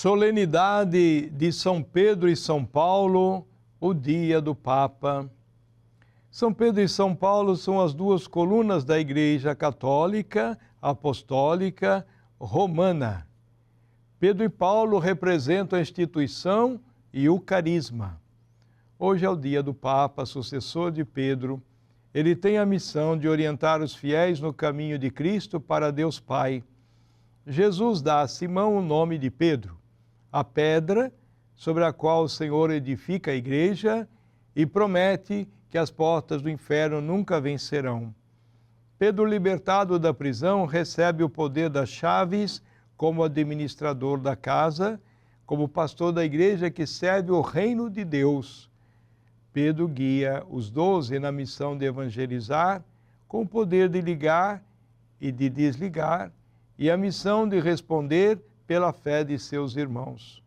Solenidade de São Pedro e São Paulo, o dia do Papa. São Pedro e São Paulo são as duas colunas da Igreja Católica, Apostólica, Romana. Pedro e Paulo representam a instituição e o carisma. Hoje é o dia do Papa, sucessor de Pedro. Ele tem a missão de orientar os fiéis no caminho de Cristo para Deus Pai. Jesus dá a Simão o nome de Pedro, a pedra sobre a qual o Senhor edifica a igreja e promete que as portas do inferno nunca vencerão. Pedro, libertado da prisão, recebe o poder das chaves como administrador da casa, como pastor da igreja que serve o reino de Deus. Pedro guia os 12 na missão de evangelizar, com o poder de ligar e de desligar, e a missão de responder pela fé de seus irmãos.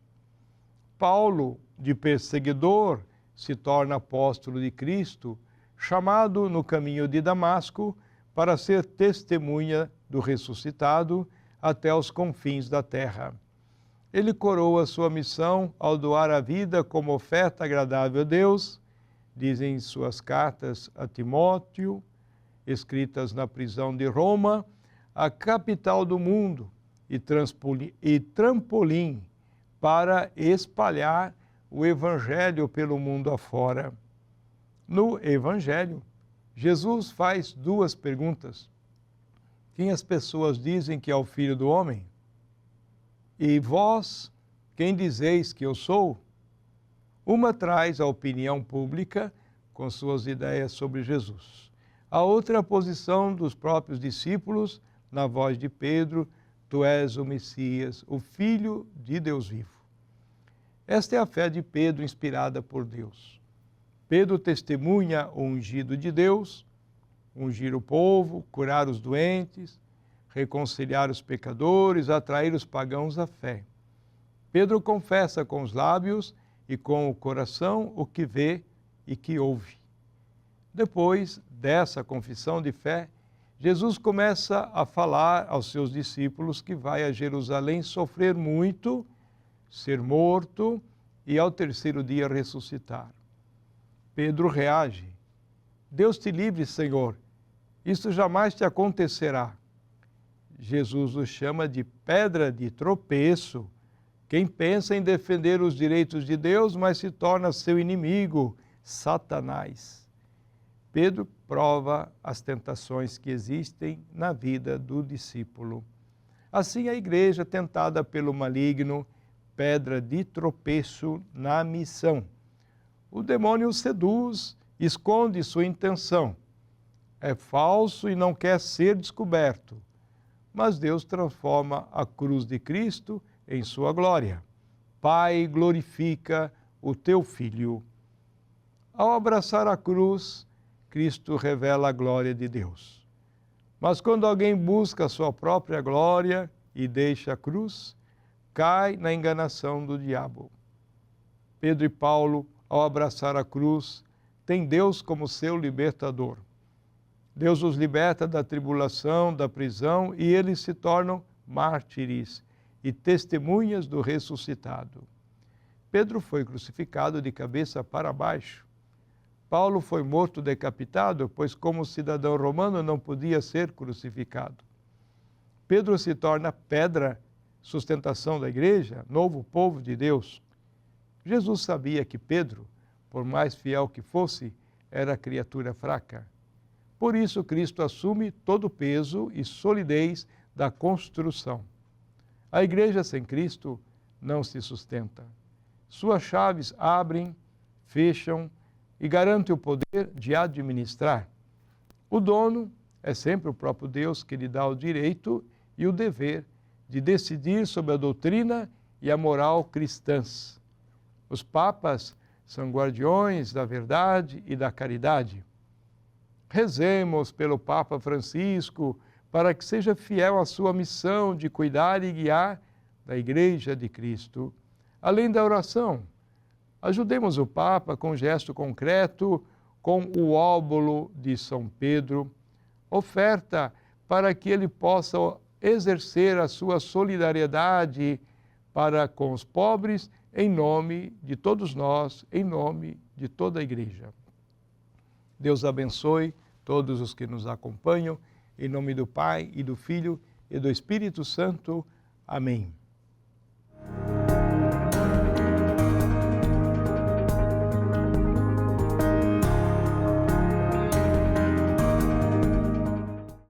Paulo, de perseguidor, se torna apóstolo de Cristo, chamado no caminho de Damasco para ser testemunha do ressuscitado até os confins da terra. Ele coroa sua missão ao doar a vida como oferta agradável a Deus, dizem suas cartas a Timóteo, escritas na prisão de Roma, a capital do mundo e trampolim para espalhar o Evangelho pelo mundo afora. No Evangelho, Jesus faz duas perguntas. Quem as pessoas dizem que é o Filho do Homem? E vós, quem dizeis que eu sou? Uma traz a opinião pública com suas ideias sobre Jesus. A outra é a posição dos próprios discípulos, na voz de Pedro: tu és o Messias, o Filho de Deus vivo. Esta é a fé de Pedro, inspirada por Deus. Pedro testemunha o ungido de Deus, ungir o povo, curar os doentes, reconciliar os pecadores, atrair os pagãos à fé. Pedro confessa com os lábios e com o coração o que vê e que ouve. Depois dessa confissão de fé, Jesus começa a falar aos seus discípulos que vai a Jerusalém sofrer muito, ser morto e ao terceiro dia ressuscitar. Pedro reage: Deus te livre, Senhor, isso jamais te acontecerá. Jesus o chama de pedra de tropeço. Quem pensa em defender os direitos de Deus, mas se torna seu inimigo, Satanás. Pedro prova as tentações que existem na vida do discípulo. Assim, a igreja, tentada pelo maligno, pedra de tropeço na missão. O demônio o seduz, esconde sua intenção. É falso e não quer ser descoberto. Mas Deus transforma a cruz de Cristo em sua glória. Pai, glorifica o teu Filho. Ao abraçar a cruz, Cristo revela a glória de Deus. Mas quando alguém busca a sua própria glória e deixa a cruz, cai na enganação do diabo. Pedro e Paulo, ao abraçar a cruz, têm Deus como seu libertador. Deus os liberta da tribulação, da prisão, e eles se tornam mártires e testemunhas do ressuscitado. Pedro foi crucificado de cabeça para baixo. Paulo foi morto decapitado, pois como cidadão romano não podia ser crucificado. Pedro se torna pedra, sustentação da igreja, novo povo de Deus. Jesus sabia que Pedro, por mais fiel que fosse, era criatura fraca. Por isso, Cristo assume todo o peso e solidez da construção. A igreja sem Cristo não se sustenta. Suas chaves abrem, fecham e garantem o poder de administrar. O dono é sempre o próprio Deus, que lhe dá o direito e o dever de decidir sobre a doutrina e a moral cristãs. Os papas são guardiões da verdade e da caridade. Rezemos pelo Papa Francisco para que seja fiel à sua missão de cuidar e guiar da Igreja de Cristo. Além da oração, ajudemos o Papa com um gesto concreto, com o óbolo de São Pedro, oferta para que ele possa exercer a sua solidariedade para com os pobres, em nome de todos nós, em nome de toda a igreja. Deus abençoe todos os que nos acompanham, em nome do Pai e do Filho e do Espírito Santo. Amém.